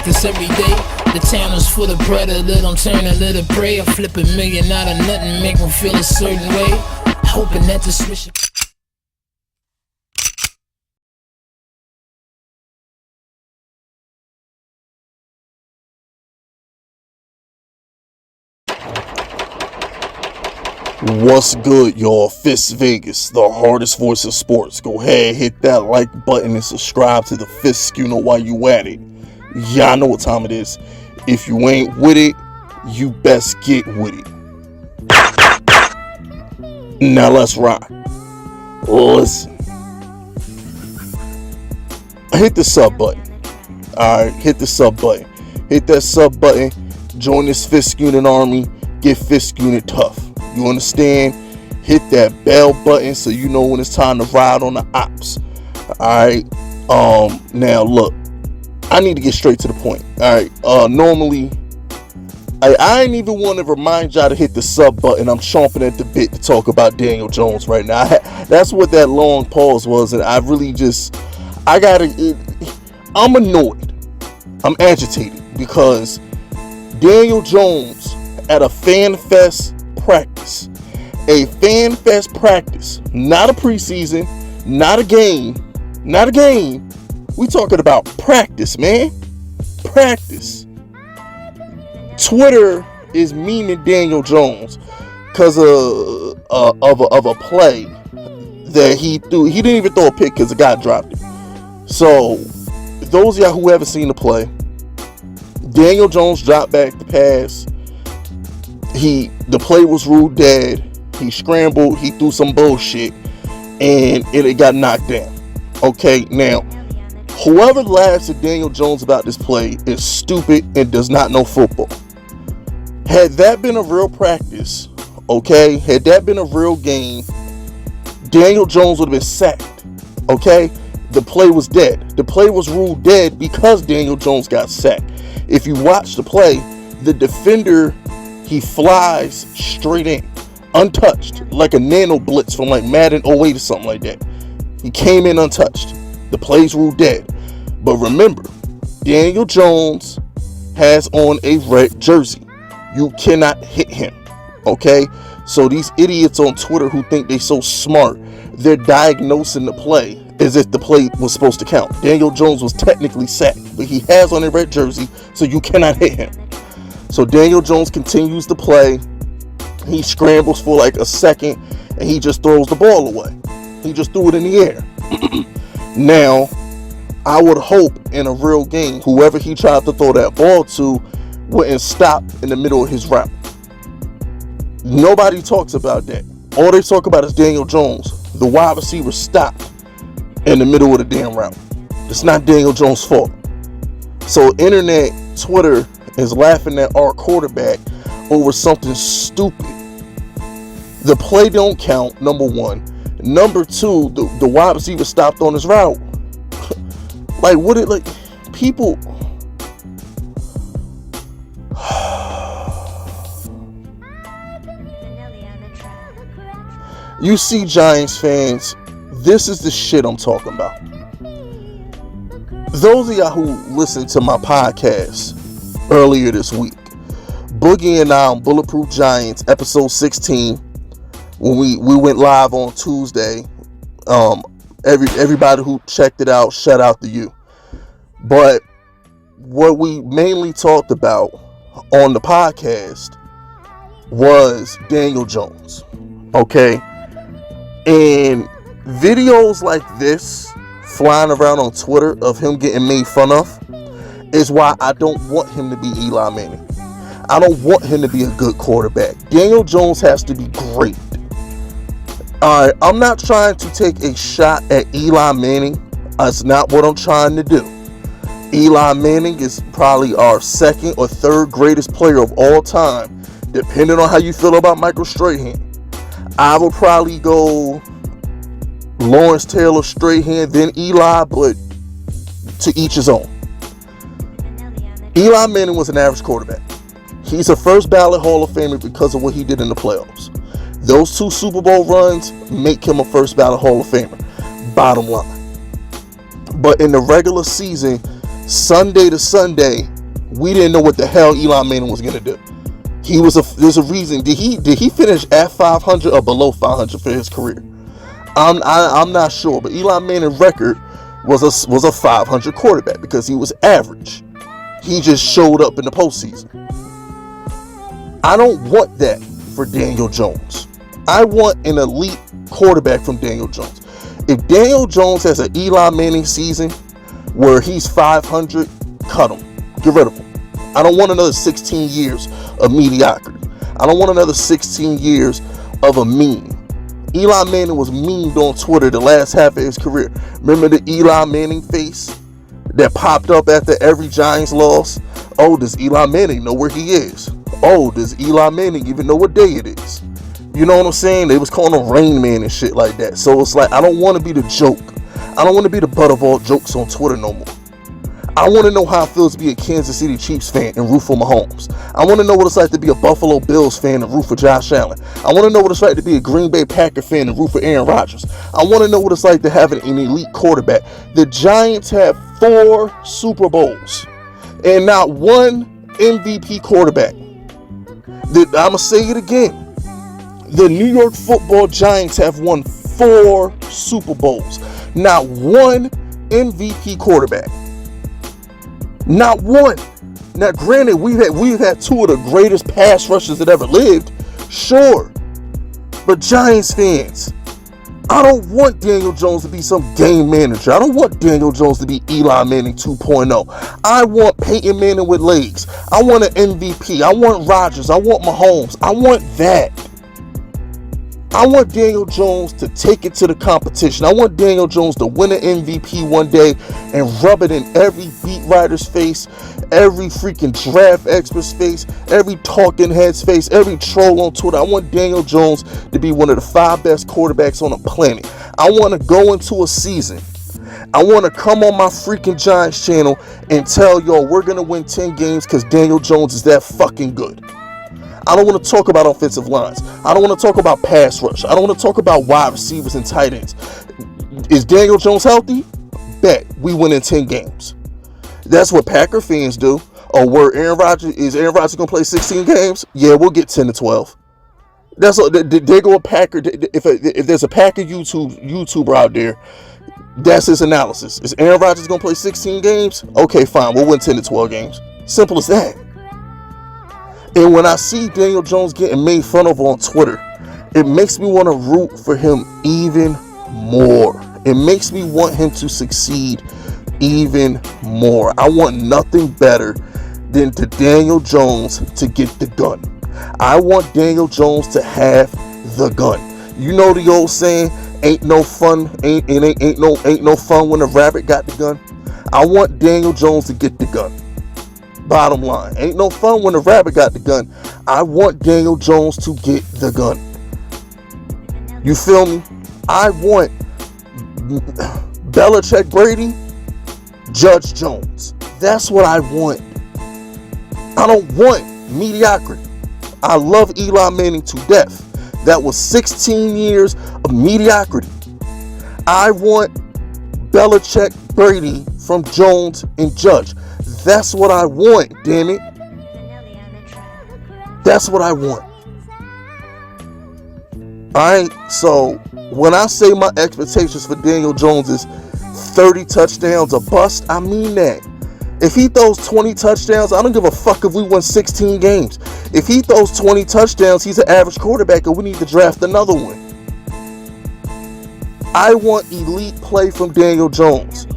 practice every day. The town is full of predator, don't turn a little prey. I flip $1 million out of nothing, make them feel a certain way. Hoping that the switch. What's good, y'all? FISK Vegas, the hardest voice of sports. Go ahead, hit that like button and subscribe to the FISK. You know why you at it. Y'all know what time it is. If you ain't with it, you best get with it. Now let's rock. Listen. Hit the sub button. Alright, hit the sub button. Hit that sub button. Join this FISK unit army. Get FISK unit tough. You understand? Hit that bell button so you know when it's time to ride on the ops. Alright. Now look. I need to get straight to the point. Alright. Normally I ain't even want to remind y'all to hit the sub button. I'm chomping at the bit to talk about Daniel Jones right now. That's what that long pause was, and I really just I'm annoyed. I'm agitated because Daniel Jones at a fan fest practice. A fan fest practice. Not a preseason. Not a game. Not a game. We talking about practice, man. Practice. Twitter is memeing Daniel Jones because of a play that he threw. He didn't even throw a pick because the guy dropped it. So, those of y'all who haven't seen the play, Daniel Jones dropped back the pass. The play was ruled dead. He scrambled. He threw some bullshit, and it got knocked down. Okay, now, whoever laughs at Daniel Jones about this play is stupid and does not know football. Had that been a real practice, okay, had that been a real game, Daniel Jones would have been sacked. Okay, the play was dead. The play was ruled dead because Daniel Jones got sacked. If you watch the play, the defender, he flies straight in, untouched, like a nano blitz from like Madden 08 or something like that. He came in untouched. The play's ruled dead. But remember, Daniel Jones has on a red jersey. You cannot hit him. Okay? So these idiots on Twitter who think they're so smart, they're diagnosing the play as if the play was supposed to count. Daniel Jones was technically sacked, but he has on a red jersey, so you cannot hit him. So Daniel Jones continues to play. He scrambles for like a second, and he just throws the ball away. He just threw it in the air. Now, I would hope in a real game, whoever he tried to throw that ball to wouldn't stop in the middle of his route. Nobody talks about that. All they talk about is Daniel Jones. The wide receiver stopped in the middle of the damn route. It's not Daniel Jones' fault. So internet, Twitter is laughing at our quarterback over something stupid. The play don't count, number one. Number two, the wide receiver stopped on his route. Like, what it, like, people... You see, Giants fans, this is the shit I'm talking about. Those of y'all who listened to my podcast earlier this week, Boogie and I on Bulletproof Giants, episode 16, when we went live on Tuesday. Everybody who checked it out, shout out to you. But what we mainly talked about on the podcast was Daniel Jones. Okay? And videos like this flying around on Twitter of him getting made fun of is why I don't want him to be Eli Manning. I don't want him to be a good quarterback. Daniel Jones has to be great. Alright, I'm not trying to take a shot at Eli Manning. That's not what I'm trying to do. Eli Manning is probably our second or third greatest player of all time, depending on how you feel about Michael Strahan. I would probably go Lawrence Taylor, Strahan, then Eli, but to each his own. Eli Manning was an average quarterback. He's a first ballot Hall of Famer because of what he did in the playoffs. Those 2 Super Bowl runs make him a first ballot Hall of Famer. Bottom line. But in the regular season, Sunday to Sunday, we didn't know what the hell Eli Manning was gonna do. There's a reason. Did he finish at 500 or below 500 for his career? I'm not sure, but Eli Manning's record was a 500 quarterback because he was average. He just showed up in the postseason. I don't want that for Daniel Jones. I want an elite quarterback from Daniel Jones. If Daniel Jones has an Eli Manning season where he's 500, cut him. Get rid of him. I don't want another 16 years of mediocrity. I don't want another 16 years of a meme. Eli Manning was memed on Twitter the last half of his career. Remember the Eli Manning face that popped up after every Giants loss? Oh, does Eli Manning know where he is? Oh, does Eli Manning even know what day it is? You know what I'm saying? They was calling him Rain Man and shit like that. So it's like, I don't want to be the joke. I don't want to be the butt of all jokes on Twitter no more. I want to know how it feels to be a Kansas City Chiefs fan and root for Mahomes. I want to know what it's like to be a Buffalo Bills fan and root for Josh Allen. I want to know what it's like to be a Green Bay Packer fan and root for Aaron Rodgers. I want to know what it's like to have an elite quarterback. The Giants have 4 Super Bowls and not one MVP quarterback. I'm going to say it again. The New York Football Giants have won 4 Super Bowls. Not one MVP quarterback. Not one. Now, granted, we've had 2 of the greatest pass rushers that ever lived. Sure. But Giants fans, I don't want Daniel Jones to be some game manager. I don't want Daniel Jones to be Eli Manning 2.0. I want Peyton Manning with legs. I want an MVP. I want Rodgers. I want Mahomes. I want that. I want Daniel Jones to take it to the competition. I want Daniel Jones to win an MVP one day and rub it in every beat writer's face, every freaking draft expert's face, every talking head's face, every troll on Twitter. I want Daniel Jones to be one of the 5 best quarterbacks on the planet. I want to go into a season. I want to come on my freaking Giants channel and tell y'all we're going to win 10 games because Daniel Jones is that fucking good. I don't want to talk about offensive lines. I don't want to talk about pass rush. I don't want to talk about wide receivers and tight ends. Is Daniel Jones healthy? Bet we win in 10 games. That's what Packer fans do. Oh, is Aaron Rodgers going to play 16 games? Yeah, we'll get 10 to 12. That's what they go a Packer. If there's a Packer YouTuber out there, that's his analysis. Is Aaron Rodgers going to play 16 games? Okay, fine. We'll win 10 to 12 games. Simple as that. And when I see Daniel Jones getting made fun of on Twitter, it makes me want to root for him even more. It makes me want him to succeed even more. I want nothing better than to Daniel Jones to get the gun. I want Daniel Jones to have the gun. You know the old saying, ain't no fun when a rabbit got the gun. I want Daniel Jones to get the gun. Bottom line, ain't no fun when the rabbit got the gun. I want Daniel Jones to get the gun. You feel me? I want Belichick Brady, Judge Jones. That's what I want. I don't want mediocrity. I love Eli Manning to death. That was 16 years of mediocrity. I want Belichick Brady from Jones and Judge. That's what I want, damn it. That's what I want. Alright, so when I say my expectations for Daniel Jones is 30 touchdowns a bust, I mean that. If he throws 20 touchdowns, I don't give a fuck if we win 16 games. If he throws 20 touchdowns, he's an average quarterback and we need to draft another one. I want elite play from Daniel Jones.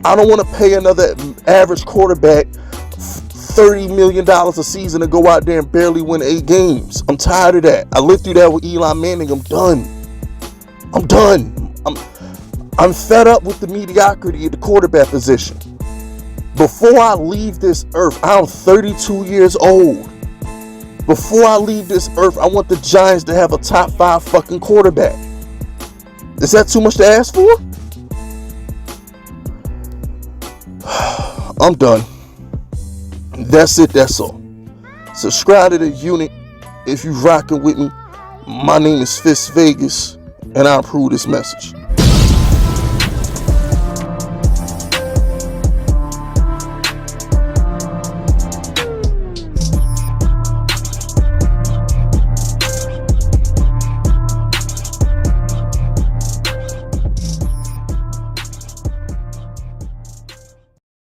I don't want to pay another average quarterback $30 million a season to go out there and barely win 8 games. I'm tired of that. I lived through that with Eli Manning. I'm done. I'm fed up with the mediocrity of the quarterback position. Before I leave this earth, I'm 32 years old. Before I leave this earth, I want the Giants to have a top 5 fucking quarterback. Is that too much to ask for? I'm done. That's it. That's all. Subscribe to the unit if you rocking with me. My name is FISK Vegas, and I approve this message.